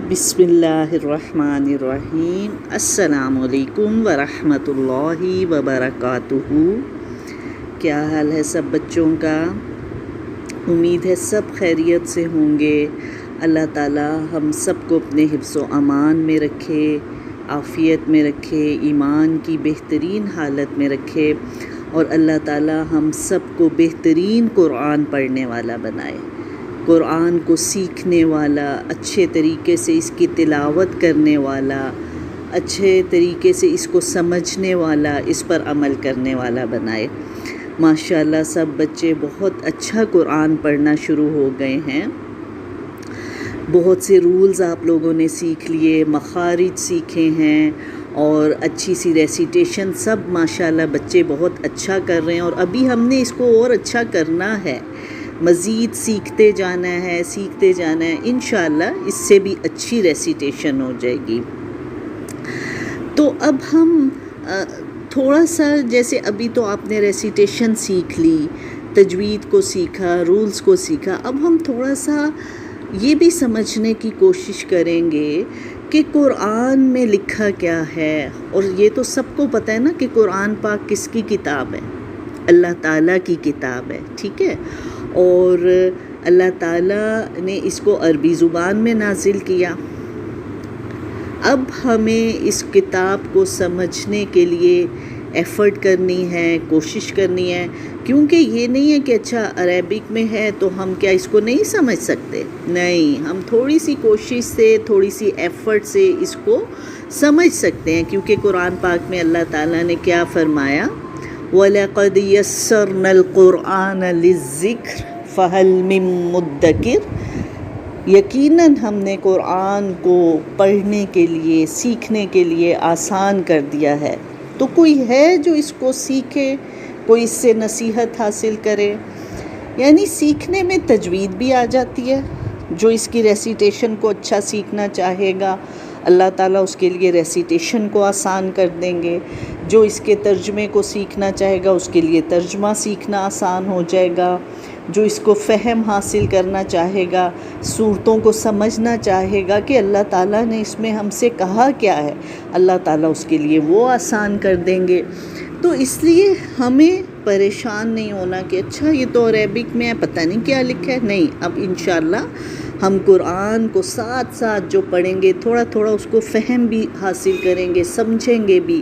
بسم اللہ الرحمن الرحیم۔ السلام علیکم ورحمۃ اللہ وبرکاتہ۔ کیا حال ہے سب بچوں کا؟ امید ہے سب خیریت سے ہوں گے۔ اللہ تعالی ہم سب کو اپنے حفظ و امان میں رکھے، عافیت میں رکھے، ایمان کی بہترین حالت میں رکھے، اور اللہ تعالی ہم سب کو بہترین قرآن پڑھنے والا بنائے، قرآن کو سیکھنے والا، اچھے طریقے سے اس کی تلاوت کرنے والا، اچھے طریقے سے اس کو سمجھنے والا، اس پر عمل کرنے والا بنائے۔ ماشاءاللہ سب بچے بہت اچھا قرآن پڑھنا شروع ہو گئے ہیں۔ بہت سے رولز آپ لوگوں نے سیکھ لیے، مخارج سیکھے ہیں، اور اچھی سی ریسیٹیشن، سب ماشاءاللہ بچے بہت اچھا کر رہے ہیں، اور ابھی ہم نے اس کو اور اچھا کرنا ہے، مزید سیکھتے جانا ہے، انشاءاللہ اس سے بھی اچھی ریسیٹیشن ہو جائے گی۔ تو اب ہم تھوڑا سا، جیسے ابھی تو آپ نے ریسیٹیشن سیکھ لی، تجوید کو سیکھا، رولز کو سیکھا، اب ہم تھوڑا سا یہ بھی سمجھنے کی کوشش کریں گے کہ قرآن میں لکھا کیا ہے۔ اور یہ تو سب کو پتہ ہے نا کہ قرآن پاک کس کی کتاب ہے؟ اللہ تعالیٰ کی کتاب ہے، ٹھیک ہے؟ اور اللہ تعالیٰ نے اس کو عربی زبان میں نازل کیا۔ اب ہمیں اس کتاب کو سمجھنے کے لیے ایفرٹ کرنی ہے، کوشش کرنی ہے، کیونکہ یہ نہیں ہے کہ اچھا عربک میں ہے تو ہم کیا اس کو نہیں سمجھ سکتے؟ نہیں، ہم تھوڑی سی کوشش سے، تھوڑی سی ایفرٹ سے اس کو سمجھ سکتے ہیں، کیونکہ قرآن پاک میں اللہ تعالیٰ نے کیا فرمایا؟ وَلَقَدْ يَسَّرْنَا الْقُرْآنَ لِلذِّكْرِ فَهَلْ مِن مُدَّكِرٍ، یقیناً ہم نے قرآن کو پڑھنے کے لیے، سیکھنے کے لیے آسان کر دیا ہے، تو کوئی ہے جو اس کو سیکھے، کوئی اس سے نصیحت حاصل کرے؟ یعنی سیکھنے میں تجوید بھی آ جاتی ہے، جو اس کی ریسیٹیشن کو اچھا سیکھنا چاہے گا اللہ تعالیٰ اس کے لیے ریسیٹیشن کو آسان کر دیں گے، جو اس کے ترجمے کو سیکھنا چاہے گا اس کے لیے ترجمہ سیکھنا آسان ہو جائے گا، جو اس کو فہم حاصل کرنا چاہے گا، صورتوں کو سمجھنا چاہے گا کہ اللہ تعالیٰ نے اس میں ہم سے کہا کیا ہے، اللہ تعالیٰ اس کے لیے وہ آسان کر دیں گے۔ تو اس لیے ہمیں پریشان نہیں ہونا کہ اچھا یہ تو عربک میں ہے، پتہ نہیں کیا لکھا ہے۔ نہیں، اب انشاءاللہ ہم قرآن کو ساتھ ساتھ جو پڑھیں گے، تھوڑا تھوڑا اس کو فہم بھی حاصل کریں گے، سمجھیں گے بھی،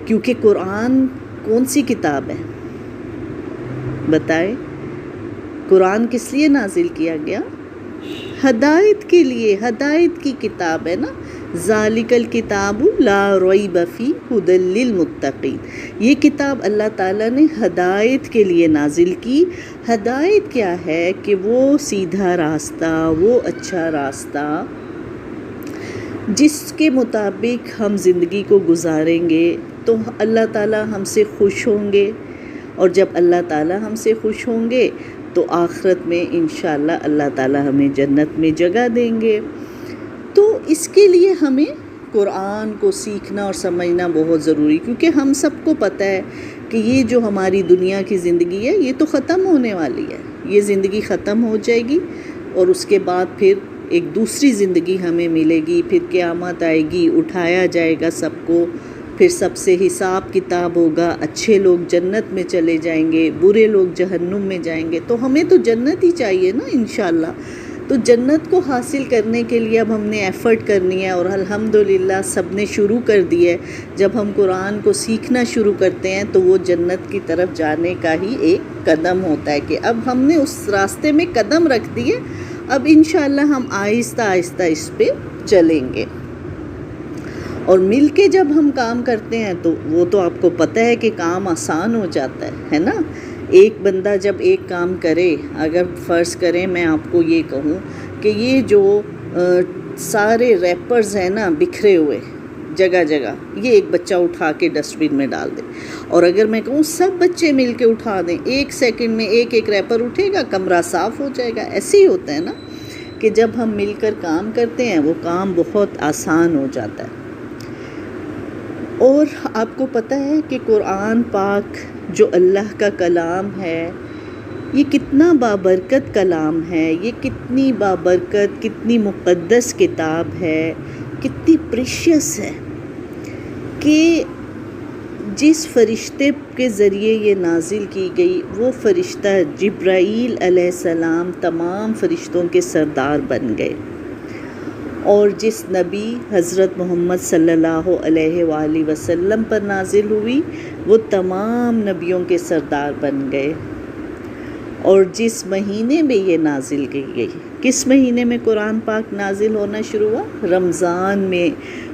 کیونکہ قرآن کون سی کتاب ہے؟ بتائیں، قرآن کس لیے نازل کیا گیا؟ ہدایت کے لیے، ہدایت کی کتاب ہے نا۔ ذالک الکتاب لا ریب فیہ ھدی للمتقین، یہ کتاب اللہ تعالیٰ نے ہدایت کے لیے نازل کی۔ ہدایت کیا ہے؟ کہ وہ سیدھا راستہ، وہ اچھا راستہ جس کے مطابق ہم زندگی کو گزاریں گے تو اللہ تعالیٰ ہم سے خوش ہوں گے، اور جب اللہ تعالیٰ ہم سے خوش ہوں گے تو آخرت میں انشاءاللہ اللہ تعالیٰ ہمیں جنت میں جگہ دیں گے۔ تو اس کے لیے ہمیں قرآن کو سیکھنا اور سمجھنا بہت ضروری، کیونکہ ہم سب کو پتہ ہے کہ یہ جو ہماری دنیا کی زندگی ہے یہ تو ختم ہونے والی ہے، یہ زندگی ختم ہو جائے گی، اور اس کے بعد پھر ایک دوسری زندگی ہمیں ملے گی، پھر قیامت آئے گی، اٹھایا جائے گا سب کو، پھر سب سے حساب کتاب ہوگا، اچھے لوگ جنت میں چلے جائیں گے، برے لوگ جہنم میں جائیں گے۔ تو ہمیں تو جنت ہی چاہیے نا انشاءاللہ۔ تو جنت کو حاصل کرنے کے لیے اب ہم نے ایفرٹ کرنی ہے، اور الحمدللہ سب نے شروع کر دی ہے۔ جب ہم قرآن کو سیکھنا شروع کرتے ہیں تو وہ جنت کی طرف جانے کا ہی ایک قدم ہوتا ہے، کہ اب ہم نے اس راستے میں قدم رکھ دیے، اب انشاءاللہ ہم آہستہ آہستہ اس پہ چلیں گے۔ اور مل کے جب ہم کام کرتے ہیں تو وہ تو آپ کو پتہ ہے کہ کام آسان ہو جاتا ہے نا۔ ایک بندہ جب ایک کام کرے، اگر فرض کریں میں آپ کو یہ کہوں کہ یہ جو سارے ریپرز ہیں نا بکھرے ہوئے جگہ جگہ، یہ ایک بچہ اٹھا کے ڈسٹ بن میں ڈال دے، اور اگر میں کہوں سب بچے مل کے اٹھا دیں، ایک سیکنڈ میں ایک ایک ریپر اٹھے گا، کمرہ صاف ہو جائے گا۔ ایسے ہی ہوتا ہے نا کہ جب ہم مل کر کام کرتے ہیں وہ کام بہت آسان ہو جاتا ہے۔ اور آپ کو پتہ ہے کہ قرآن پاک جو اللہ کا کلام ہے، یہ کتنا بابرکت کلام ہے، یہ کتنی بابرکت، کتنی مقدس کتاب ہے، کتنی پریشیس ہے کہ جس فرشتے کے ذریعے یہ نازل کی گئی وہ فرشتہ جبرائیل علیہ السلام تمام فرشتوں کے سردار بن گئے، اور جس نبی حضرت محمد صلی اللہ علیہ وآلہ وسلم پر نازل ہوئی وہ تمام نبیوں کے سردار بن گئے۔ اور جس مہینے میں یہ نازل کی گئی، کس مہینے میں قرآن پاک نازل ہونا شروع ہوا؟ رمضان میں۔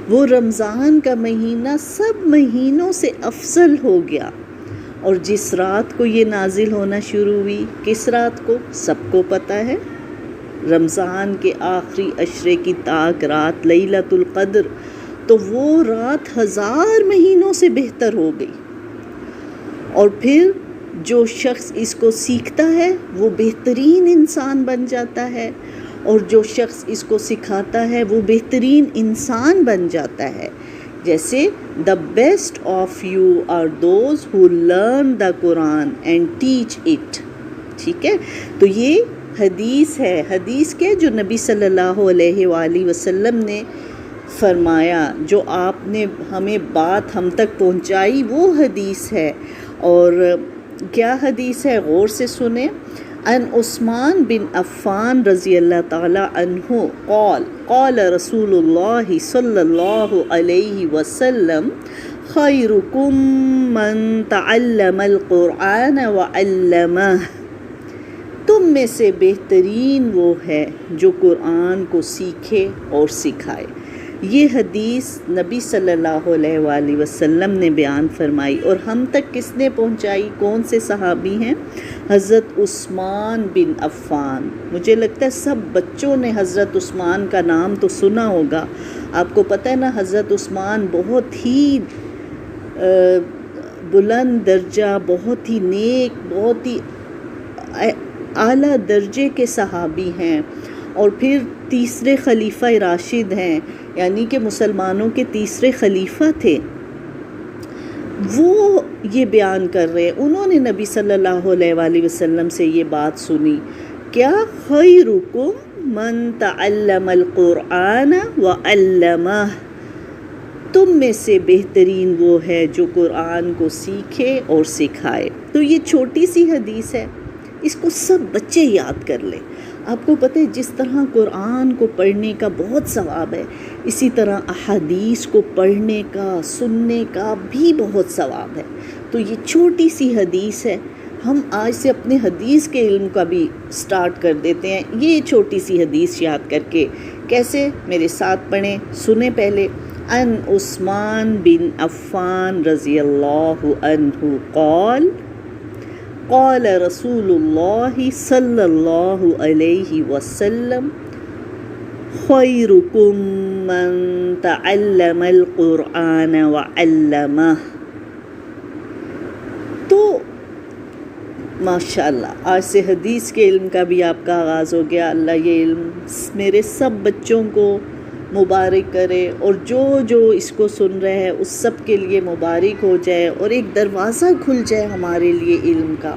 وہ رمضان کا مہینہ سب مہینوں سے افضل ہو گیا، اور جس رات کو یہ نازل ہونا شروع ہوئی، کس رات کو؟ سب کو پتہ ہے، رمضان کے آخری عشرے کی تاک رات لیلۃ القدر، تو وہ رات 1000 مہینوں سے بہتر ہو گئی۔ اور پھر جو شخص اس کو سیکھتا ہے وہ بہترین انسان بن جاتا ہے، اور جو شخص اس کو سکھاتا ہے وہ بہترین انسان بن جاتا ہے۔ جیسے the best of you are those who learn the Quran and teach it، ٹھیک ہے؟ تو یہ حدیث ہے۔ حدیث کے جو نبی صلی اللہ علیہ وآلہ وسلم نے فرمایا، جو آپ نے ہمیں بات ہم تک پہنچائی، وہ حدیث ہے۔ اور کیا حدیث ہے؟ غور سے سنیں۔ ان عثمان بن عفان رضی اللہ تعالی عنہ قال قال رسول اللہ صلی اللہ علیہ وسلم خیرکم من تعلم القرآن وعلمہ، تم میں سے بہترین وہ ہے جو قرآن کو سیکھے اور سکھائے۔ یہ حدیث نبی صلی اللہ علیہ وآلہ وسلم نے بیان فرمائی، اور ہم تک کس نے پہنچائی؟ کون سے صحابی ہیں؟ حضرت عثمان بن عفان۔ مجھے لگتا ہے سب بچوں نے حضرت عثمان کا نام تو سنا ہوگا۔ آپ کو پتہ ہے نا، حضرت عثمان بہت ہی بلند درجہ، بہت ہی نیک، بہت ہی اعلیٰ درجے کے صحابی ہیں، اور پھر تیسرے خلیفہ راشد ہیں، یعنی کہ مسلمانوں کے تیسرے خلیفہ تھے۔ وہ یہ بیان کر رہے ہیں، انہوں نے نبی صلی اللہ علیہ وآلہ وسلم سے یہ بات سنی، کیا؟ خیرکم من تعلم القرآن وعلمہ، تم میں سے بہترین وہ ہے جو قرآن کو سیکھے اور سکھائے۔ تو یہ چھوٹی سی حدیث ہے، اس کو سب بچے یاد کر لیں۔ آپ کو پتہ ہے جس طرح قرآن کو پڑھنے کا بہت ثواب ہے، اسی طرح احادیث کو پڑھنے کا، سننے کا بھی بہت ثواب ہے۔ تو یہ چھوٹی سی حدیث ہے، ہم آج سے اپنے حدیث کے علم کا بھی سٹارٹ کر دیتے ہیں، یہ چھوٹی سی حدیث یاد کر کے۔ کیسے؟ میرے ساتھ پڑھیں، سنیں پہلے۔ ان عثمان بن عفان رضی اللہ عنہ قال قال رسول اللہ صلی اللہ علیہ وسلم خیرکم من تعلم القرآن وعلمہ۔ تو ماشاءاللہ آج سے حدیث کے علم کا بھی آپ کا آغاز ہو گیا۔ اللہ یہ علم میرے سب بچوں کو مبارک کرے، اور جو جو اس کو سن رہے ہیں اس سب کے لیے مبارک ہو جائے، اور ایک دروازہ کھل جائے ہمارے لیے علم کا۔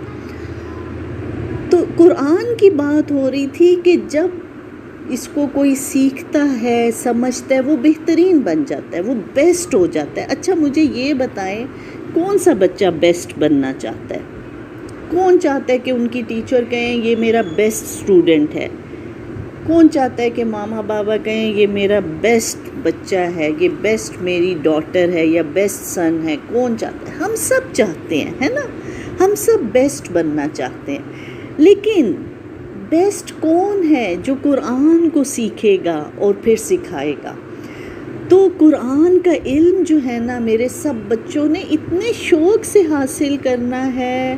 تو قرآن کی بات ہو رہی تھی کہ جب اس کو کوئی سیکھتا ہے، سمجھتا ہے، وہ بہترین بن جاتا ہے، وہ بیسٹ ہو جاتا ہے۔ اچھا مجھے یہ بتائیں، کون سا بچہ بیسٹ بننا چاہتا ہے؟ کون چاہتا ہے کہ ان کی ٹیچر کہیں یہ میرا بیسٹ اسٹوڈنٹ ہے؟ کون چاہتا ہے کہ ماما بابا کہیں یہ میرا بیسٹ بچہ ہے، یہ بیسٹ میری ڈاٹر ہے یا بیسٹ سن ہے؟ کون چاہتا ہے؟ ہم سب چاہتے ہیں، ہے نا؟ ہم سب بیسٹ بننا چاہتے ہیں، لیکن بیسٹ کون ہے؟ جو قرآن کو سیکھے گا اور پھر سکھائے گا۔ تو قرآن کا علم جو ہے نا، میرے سب بچوں نے اتنے شوق سے حاصل کرنا ہے،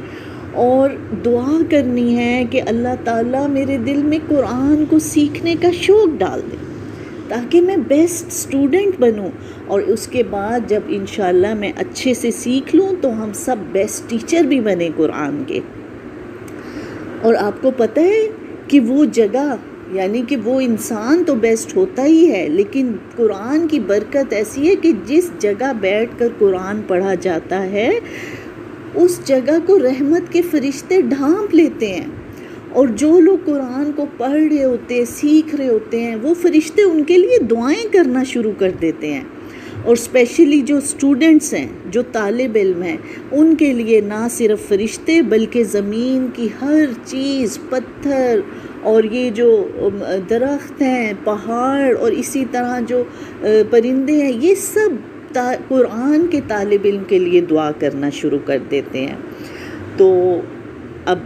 اور دعا کرنی ہے کہ اللہ تعالیٰ میرے دل میں قرآن کو سیکھنے کا شوق ڈال دے، تاکہ میں بیسٹ اسٹوڈنٹ بنوں، اور اس کے بعد جب انشاءاللہ میں اچھے سے سیکھ لوں تو ہم سب بیسٹ ٹیچر بھی بنیں قرآن کے۔ اور آپ کو پتہ ہے کہ وہ جگہ، یعنی کہ وہ انسان تو بیسٹ ہوتا ہی ہے، لیکن قرآن کی برکت ایسی ہے کہ جس جگہ بیٹھ کر قرآن پڑھا جاتا ہے اس جگہ کو رحمت کے فرشتے ڈھانپ لیتے ہیں، اور جو لوگ قرآن کو پڑھ رہے ہوتے ہیں، سیکھ رہے ہوتے ہیں، وہ فرشتے ان کے لیے دعائیں کرنا شروع کر دیتے ہیں۔ اور اسپیشلی جو اسٹوڈنٹس ہیں، جو طالب علم ہیں، ان کے لیے نہ صرف فرشتے بلکہ زمین کی ہر چیز، پتھر اور یہ جو درخت ہیں، پہاڑ اور اسی طرح جو پرندے ہیں، یہ سب قرآن کے طالب علم کے لیے دعا کرنا شروع کر دیتے ہیں۔ تو اب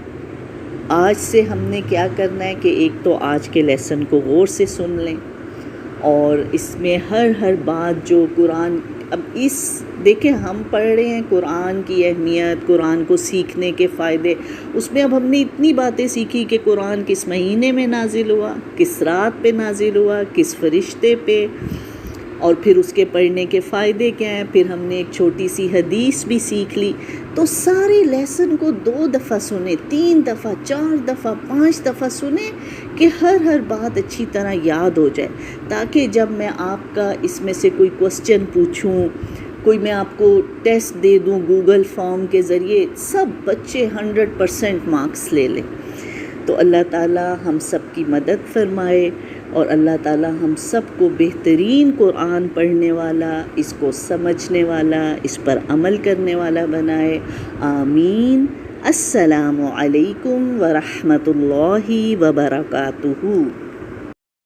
آج سے ہم نے کیا کرنا ہے کہ ایک تو آج کے لیسن کو غور سے سن لیں، اور اس میں ہر بات جو قرآن، اب دیکھیں ہم پڑھ رہے ہیں قرآن کی اہمیت، قرآن کو سیکھنے کے فائدے، اس میں اب ہم نے اتنی باتیں سیکھی کہ قرآن کس مہینے میں نازل ہوا، کس رات پہ نازل ہوا، کس فرشتے پہ، اور پھر اس کے پڑھنے کے فائدے کیا ہیں، پھر ہم نے ایک چھوٹی سی حدیث بھی سیکھ لی۔ تو سارے لیسن کو 2 دفعہ سنیں، 3 دفعہ، 4 دفعہ، 5 دفعہ سنیں کہ ہر بات اچھی طرح یاد ہو جائے، تاکہ جب میں آپ کا اس میں سے کوئی کوسچن پوچھوں، کوئی میں آپ کو ٹیسٹ دے دوں گوگل فارم کے ذریعے، سب بچے 100% مارکس لے لیں۔ تو اللہ تعالیٰ ہم سب کی مدد فرمائے، اور اللہ تعالیٰ ہم سب کو بہترین قرآن پڑھنے والا، اس کو سمجھنے والا، اس پر عمل کرنے والا بنائے، آمین۔ السلام علیکم ورحمۃ اللہ وبرکاتہ۔